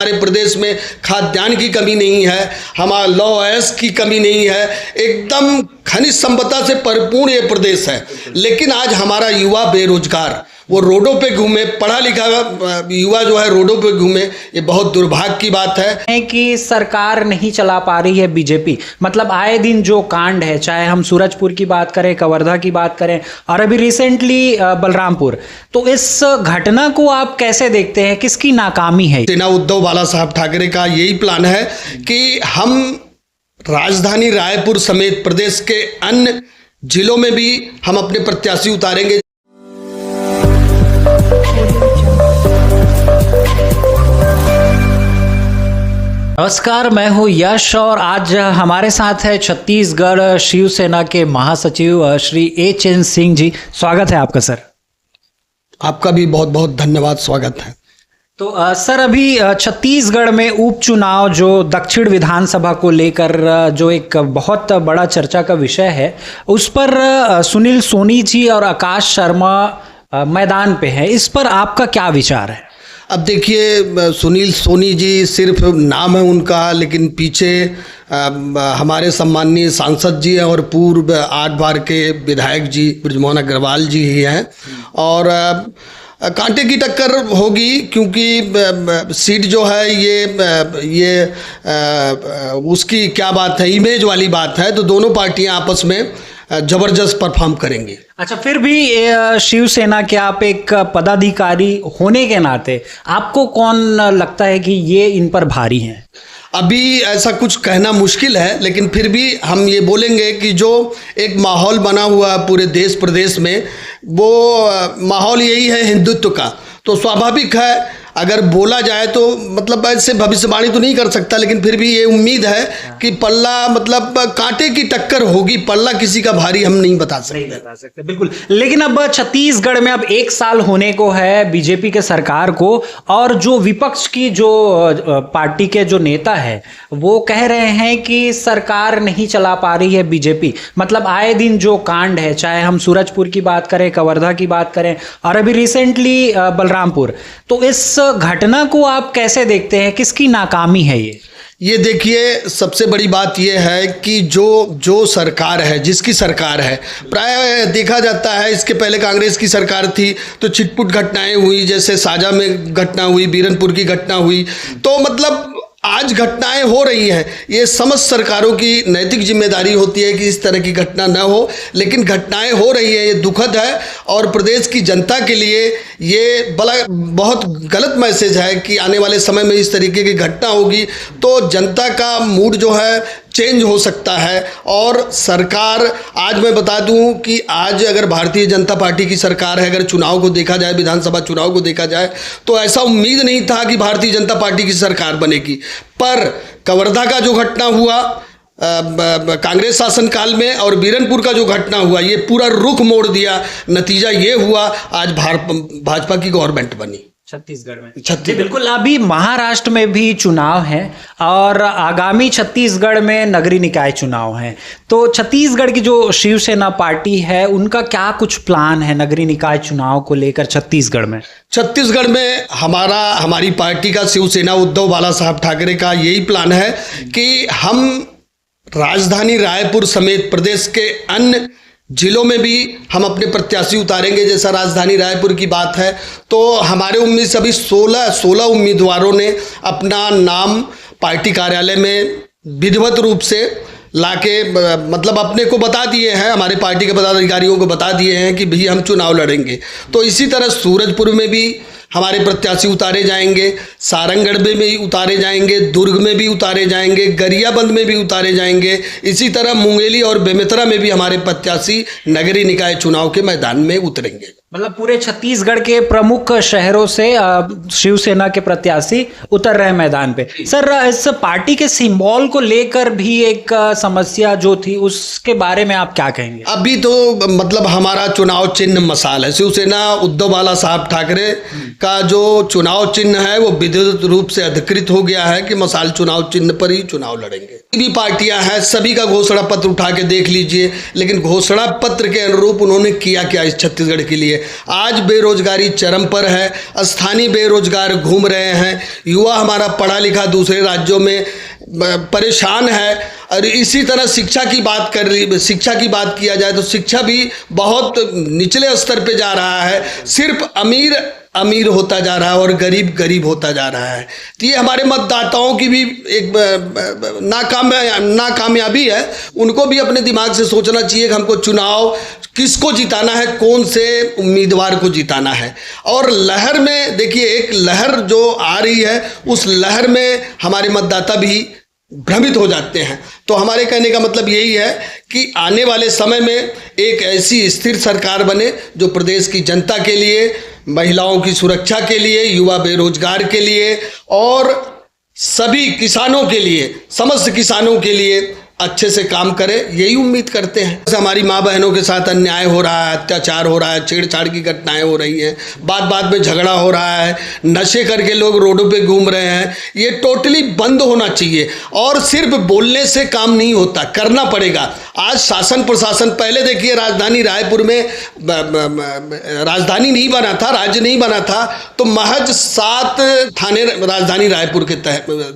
हमारे प्रदेश में खाद्यान्न की कमी नहीं है, हमारा लॉ एस की कमी नहीं है, एकदम खनिज संपदा से परिपूर्ण ये प्रदेश है। लेकिन आज हमारा युवा बेरोजगार, वो रोडों पे घूमे, पढ़ा लिखा युवा जो है रोडों पे घूमे, ये बहुत दुर्भाग्य की बात है कि सरकार नहीं चला पा रही है बीजेपी। मतलब आए दिन जो कांड है, चाहे हम सूरजपुर की बात करें, कवर्धा की बात करें और अभी रिसेंटली बलरामपुर, तो इस घटना को आप कैसे देखते हैं? किसकी नाकामी है? सेना उद्धव बाला साहब ठाकरे का यही प्लान है कि हम राजधानी रायपुर समेत प्रदेश के अन्य जिलों में भी हम अपने प्रत्याशी उतारेंगे। नमस्कार, मैं हूं यश और आज हमारे साथ है छत्तीसगढ़ शिवसेना के महासचिव श्री एच.एन. सिंह जी। स्वागत है आपका सर। आपका भी बहुत बहुत धन्यवाद, स्वागत है। तो सर, अभी छत्तीसगढ़ में उपचुनाव जो दक्षिण विधानसभा को लेकर जो एक बहुत बड़ा चर्चा का विषय है, उस पर सुनील सोनी जी और आकाश शर्मा मैदान पे है। इस पर आपका क्या विचार है? अब देखिए, सुनील सोनी जी सिर्फ नाम है उनका, लेकिन पीछे हमारे सम्माननीय सांसद जी हैं और पूर्व 8 बार के विधायक जी बृजमोहन अग्रवाल जी ही हैं। और कांटे की टक्कर होगी, क्योंकि सीट जो है ये उसकी क्या बात है, इमेज वाली बात है, तो दोनों पार्टियां आपस में जबरदस्त परफॉर्म करेंगे। अच्छा, फिर भी शिवसेना के आप एक पदाधिकारी होने के नाते आपको कौन लगता है कि ये इन पर भारी हैं? अभी ऐसा कुछ कहना मुश्किल है, लेकिन फिर भी हम ये बोलेंगे कि जो एक माहौल बना हुआ है पूरे देश प्रदेश में, वो माहौल यही है हिंदुत्व का। तो स्वाभाविक है, अगर बोला जाए तो मतलब ऐसे भविष्यवाणी तो नहीं कर सकता, लेकिन फिर भी ये उम्मीद है कि पल्ला मतलब कांटे की टक्कर होगी। पल्ला किसी का भारी हम नहीं बता सकते। बिल्कुल। लेकिन अब छत्तीसगढ़ में अब 1 साल होने को है बीजेपी के सरकार को, और जो विपक्ष की जो पार्टी के जो नेता है वो कह रहे हैं कि सरकार नहीं चला पा रही है बीजेपी। मतलब आए दिन जो कांड है, चाहे हम सूरजपुर की बात करें, कवर्धा की बात करें और अभी रिसेंटली बलरामपुर, तो इस घटना को आप कैसे देखते हैं? किसकी नाकामी है ये देखिए, सबसे बड़ी बात यह है कि जो सरकार है, जिसकी सरकार है, प्राय देखा जाता है, इसके पहले कांग्रेस की सरकार थी तो छिटपुट घटनाएं हुई, जैसे साजा में घटना हुई, बीरनपुर की घटना हुई, तो मतलब आज घटनाएं हो रही हैं। ये समस्त सरकारों की नैतिक जिम्मेदारी होती है कि इस तरह की घटना न हो, लेकिन घटनाएं हो रही हैं, ये दुखद है। और प्रदेश की जनता के लिए ये बहुत गलत मैसेज है कि आने वाले समय में इस तरीके की घटना होगी तो जनता का मूड जो है चेंज हो सकता है। और सरकार, आज मैं बता दूं कि आज अगर भारतीय जनता पार्टी की सरकार है, अगर चुनाव को देखा जाए, विधानसभा चुनाव को देखा जाए, तो ऐसा उम्मीद नहीं था कि भारतीय जनता पार्टी की सरकार बनेगी। पर कवर्धा का जो घटना हुआ कांग्रेस शासनकाल में और बीरनपुर का जो घटना हुआ, ये पूरा रुख मोड़ दिया। नतीजा ये हुआ, आज भाजपा की गवर्नमेंट बनी छत्तीसगढ़ में। बिल्कुल। अभी महाराष्ट्र में भी चुनाव है और आगामी छत्तीसगढ़ में नगरीय निकाय चुनाव है, तो छत्तीसगढ़ की जो शिवसेना पार्टी है उनका क्या कुछ प्लान है नगरीय निकाय चुनाव को लेकर छत्तीसगढ़ में? छत्तीसगढ़ में हमारी पार्टी का, शिवसेना उद्धव बाला साहब ठाकरे का यही प्लान है कि हम राजधानी रायपुर समेत प्रदेश के अन्य जिलों में भी हम अपने प्रत्याशी उतारेंगे। जैसा राजधानी रायपुर की बात है, तो हमारे उम्मीद से अभी 16 उम्मीदवारों ने अपना नाम पार्टी कार्यालय में विधिवत रूप से लाके मतलब अपने को बता दिए हैं, हमारे पार्टी के पदाधिकारियों को बता दिए हैं कि भई हम चुनाव लड़ेंगे। तो इसी तरह सूरजपुर में भी हमारे प्रत्याशी उतारे जाएंगे, सारंगढ़ में भी उतारे जाएंगे, दुर्ग में भी उतारे जाएंगे, गरियाबंद में भी उतारे जाएंगे। इसी तरह मुंगेली और बेमेतरा में भी हमारे प्रत्याशी नगरीय निकाय चुनाव के मैदान में उतरेंगे। मतलब पूरे छत्तीसगढ़ के प्रमुख शहरों से शिवसेना के प्रत्याशी उतर रहे हैं मैदान पे। सर, इस पार्टी के सिंबल को लेकर भी एक समस्या जो थी, उसके बारे में आप क्या कहेंगे? अभी तो मतलब हमारा चुनाव चिन्ह मशाल है। शिवसेना उद्धव बाला साहब ठाकरे का जो चुनाव चिन्ह है वो विधिवत रूप से अधिकृत हो गया है कि मशाल चुनाव चिन्ह पर ही चुनाव लड़ेंगे। भी पार्टियां हैं, सभी का घोषणा पत्र उठा के देख लीजिए, लेकिन घोषणा पत्र के अनुरूप उन्होंने किया क्या इस छत्तीसगढ़ के लिए? है। आज बेरोजगारी चरम पर है, स्थानीय बेरोजगार घूम रहे हैं, युवा हमारा पढ़ा लिखा दूसरे राज्यों में परेशान है। और इसी तरह शिक्षा की बात किया जाए तो शिक्षा भी बहुत निचले स्तर पे जा रहा है, सिर्फ अमीर अमीर होता जा रहा है और गरीब गरीब होता जा रहा है। तो ये हमारे मतदाताओं की भी एक नाकामयाबी है। उनको भी अपने दिमाग से सोचना चाहिए कि हमको चुनाव किसको जिताना है, कौन से उम्मीदवार को जिताना है। और लहर में देखिए, एक लहर जो आ रही है उस लहर में हमारे मतदाता भी भ्रमित हो जाते हैं। तो हमारे कहने का मतलब यही है कि आने वाले समय में एक ऐसी स्थिर सरकार बने जो प्रदेश की जनता के लिए, महिलाओं की सुरक्षा के लिए, युवा बेरोजगार के लिए और सभी किसानों के लिए, समस्त किसानों के लिए अच्छे से काम करे, यही उम्मीद करते हैं। जैसे हमारी माँ बहनों के साथ अन्याय हो रहा है, अत्याचार हो रहा है, छेड़छाड़ की घटनाएं हो रही हैं, बात बात में झगड़ा हो रहा है, नशे करके लोग रोडों पे घूम रहे हैं, ये टोटली बंद होना चाहिए। और सिर्फ बोलने से काम नहीं होता, करना पड़ेगा। आज शासन प्रशासन, पहले देखिए राजधानी रायपुर में राजधानी नहीं बना था, राज्य नहीं बना था, तो महज 7 थाने राजधानी रायपुर के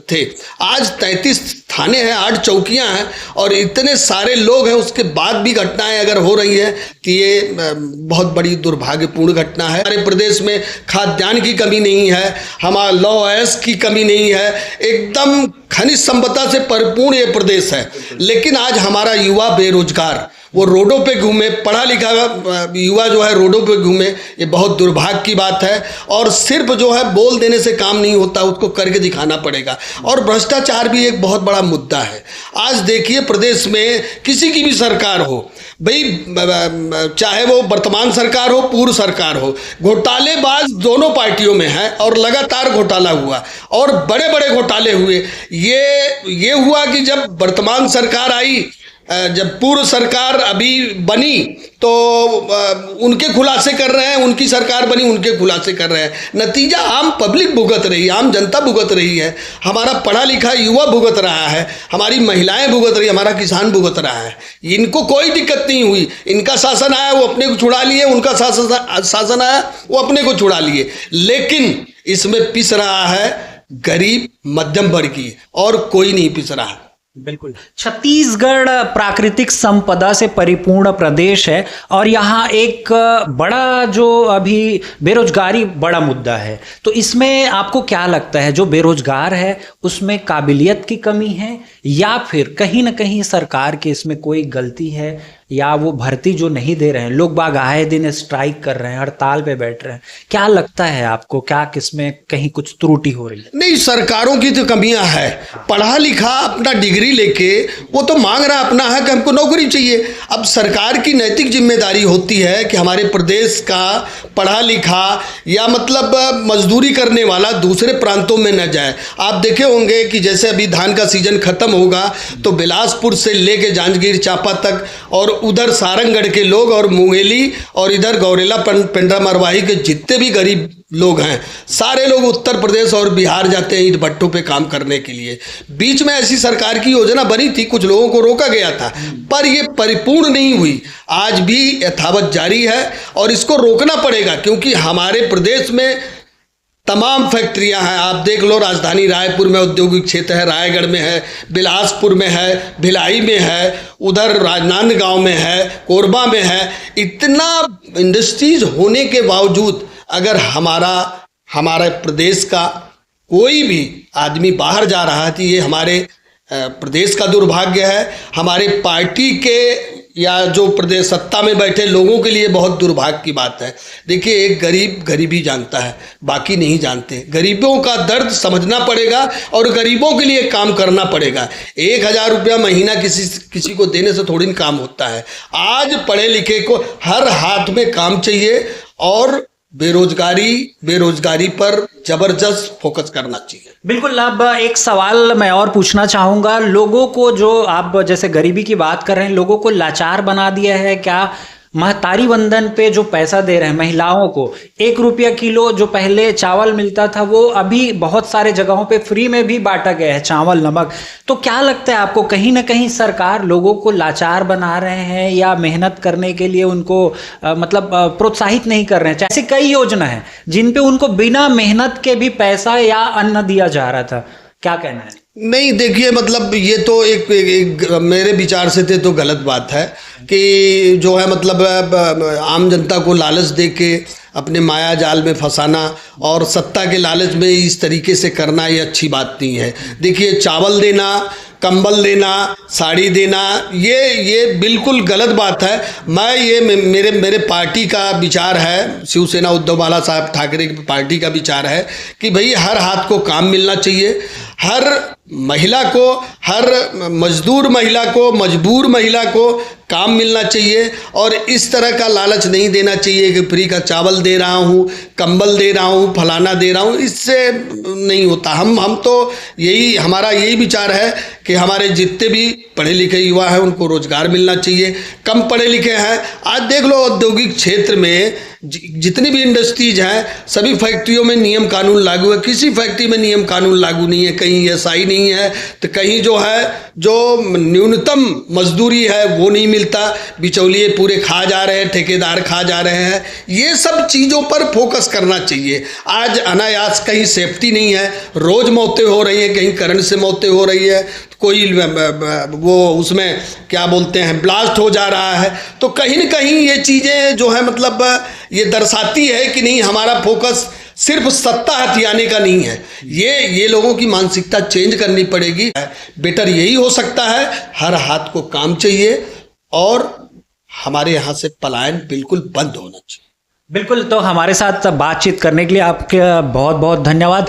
थे। आज 33 थाने हैं, 8 चौकियां हैं और इतने सारे लोग हैं, उसके बाद भी घटनाएं अगर हो रही हैं तो ये बहुत बड़ी दुर्भाग्यपूर्ण घटना है। हमारे प्रदेश में खाद्यान्न की कमी नहीं है, हमारा लॉ एस की कमी नहीं है, एकदम खनिज संपदा से परिपूर्ण ये प्रदेश है। लेकिन आज हमारा युवा बेरोजगार, वो रोडों पे घूमे, पढ़ा लिखा युवा जो है रोडों पे घूमे, ये बहुत दुर्भाग्य की बात है। और सिर्फ जो है बोल देने से काम नहीं होता, उसको करके दिखाना पड़ेगा। और भ्रष्टाचार भी एक बहुत बड़ा मुद्दा है। आज देखिए प्रदेश में किसी की भी सरकार हो भाई, चाहे वो वर्तमान सरकार हो, पूर्व सरकार हो, घोटालेबाज दोनों पार्टियों में है और लगातार घोटाला हुआ और बड़े बड़े घोटाले हुए। ये हुआ कि जब वर्तमान सरकार आई, जब पूर्व सरकार अभी बनी तो उनके खुलासे कर रहे हैं, उनकी सरकार बनी उनके खुलासे कर रहे हैं। नतीजा आम पब्लिक भुगत रही है, आम जनता भुगत रही है, हमारा पढ़ा लिखा युवा भुगत रहा है, हमारी महिलाएं भुगत रही है, हमारा किसान भुगत रहा है। इनको कोई दिक्कत नहीं हुई, इनका शासन आया वो अपने को छुड़ा लिए, उनका शासन आया वो अपने को छुड़ा लिए। लेकिन इसमें पिस रहा है गरीब मध्यम वर्गीय और कोई नहीं पिस रहा है। बिल्कुल, छत्तीसगढ़ प्राकृतिक संपदा से परिपूर्ण प्रदेश है और यहाँ एक बड़ा जो अभी बेरोजगारी बड़ा मुद्दा है। तो इसमें आपको क्या लगता है, जो बेरोजगार है उसमें काबिलियत की कमी है या फिर कहीं ना कहीं सरकार की इसमें कोई गलती है, या वो भर्ती जो नहीं दे रहे हैं, लोग बाग आए दिन स्ट्राइक कर रहे हैं, हड़ताल पे बैठ रहे हैं, क्या लगता है आपको, क्या किसमें कहीं कुछ त्रुटि हो रही है? नहीं, सरकारों की तो कमियां है। पढ़ा लिखा अपना डिग्री लेके वो तो मांग रहा अपना है कि हमको नौकरी चाहिए। अब सरकार की नैतिक जिम्मेदारी होती है कि हमारे प्रदेश का पढ़ा लिखा या मतलब मजदूरी करने वाला दूसरे प्रांतों में न जाए। आप देखे होंगे कि जैसे अभी धान का सीजन खत्म होगा तो बिलासपुर से लेके जांजगीर चांपा तक और उधर सारंगढ़ के लोग और मुंगेली और इधर गौरेला पेंड्रा मरवाही के जितने भी गरीब लोग हैं, सारे लोग उत्तर प्रदेश और बिहार जाते हैं ईंट भट्टों पे काम करने के लिए। बीच में ऐसी सरकार की योजना बनी थी, कुछ लोगों को रोका गया था, पर ये परिपूर्ण नहीं हुई, आज भी यथावत जारी है और इसको रोकना पड़ेगा। क्योंकि हमारे प्रदेश में तमाम फैक्ट्रियां हैं, आप देख लो, राजधानी रायपुर में औद्योगिक क्षेत्र है, रायगढ़ में है, बिलासपुर में है, भिलाई में है, उधर राजनांदगांव में है, कोरबा में है। इतना इंडस्ट्रीज होने के बावजूद अगर हमारे प्रदेश का कोई भी आदमी बाहर जा रहा है तो ये हमारे प्रदेश का दुर्भाग्य है, हमारे पार्टी के या जो प्रदेश सत्ता में बैठे लोगों के लिए बहुत दुर्भाग्य की बात है। देखिए, एक गरीब गरीबी जानता है, बाकी नहीं जानते। गरीबों का दर्द समझना पड़ेगा और गरीबों के लिए काम करना पड़ेगा। 1000 रुपया महीना किसी को देने से थोड़ी काम होता है। आज पढ़े लिखे को हर हाथ में काम चाहिए और बेरोजगारी पर जबरदस्त फोकस करना चाहिए। बिल्कुल। अब एक सवाल मैं और पूछना चाहूँगा, लोगों को, जो आप जैसे गरीबी की बात कर रहे हैं, लोगों को लाचार बना दिया है क्या महतारी वंदन पे जो पैसा दे रहे हैं महिलाओं को, 1 रुपया किलो जो पहले चावल मिलता था वो अभी बहुत सारे जगहों पे फ्री में भी बांटा गया है, चावल नमक। तो क्या लगता है आपको, कहीं ना कहीं सरकार लोगों को लाचार बना रहे हैं या मेहनत करने के लिए उनको प्रोत्साहित नहीं कर रहे हैं? ऐसी कई योजना है जिन पे उनको बिना मेहनत के भी पैसा या अन्न दिया जा रहा था, क्या कहना है? नहीं, देखिए मतलब ये तो एक मेरे विचार से तो गलत बात है कि जो है आम जनता को लालच दे के अपने माया जाल में फंसाना और सत्ता के लालच में इस तरीके से करना, ये अच्छी बात नहीं है। देखिए, चावल देना, कंबल देना, साड़ी देना, ये बिल्कुल गलत बात है। मेरे पार्टी का विचार है, शिवसेना उद्धव बाला साहब ठाकरे की पार्टी का विचार है कि भाई हर हाथ को काम मिलना चाहिए, हर महिला को, हर मजदूर महिला को, मजबूर महिला को काम मिलना चाहिए और इस तरह का लालच नहीं देना चाहिए कि फ्री का चावल दे रहा हूँ, कंबल दे रहा हूँ, फलाना दे रहा हूँ, इससे नहीं होता। हम तो हमारा यही विचार है कि हमारे जितने भी पढ़े लिखे युवा हैं उनको रोजगार मिलना चाहिए। कम पढ़े लिखे हैं, आज देख लो औद्योगिक क्षेत्र में जितनी भी इंडस्ट्रीज हैं सभी फैक्ट्रियों में नियम कानून लागू है, किसी फैक्ट्री में नियम कानून लागू नहीं है, कहीं एसआई नहीं है, तो कहीं जो न्यूनतम मजदूरी है वो नहीं मिलता, बिचौलिए पूरे खा जा रहे हैं, ठेकेदार खा जा रहे हैं। ये सब चीज़ों पर फोकस करना चाहिए। आज अनायास कहीं सेफ्टी नहीं है, रोज़ मौतें हो रही हैं, कहीं करंट से मौतें हो रही है, कोई वो उसमें क्या बोलते हैं ब्लास्ट हो जा रहा है। तो कहीं न कहीं ये चीज़ें जो है ये दर्शाती है कि नहीं, हमारा फोकस सिर्फ सत्ता हथियाने का नहीं है। ये लोगों की मानसिकता चेंज करनी पड़ेगी। बेटर यही हो सकता है, हर हाथ को काम चाहिए और हमारे यहाँ से पलायन बिल्कुल बंद होना चाहिए। बिल्कुल, तो हमारे साथ बातचीत करने के लिए आपका बहुत बहुत धन्यवाद।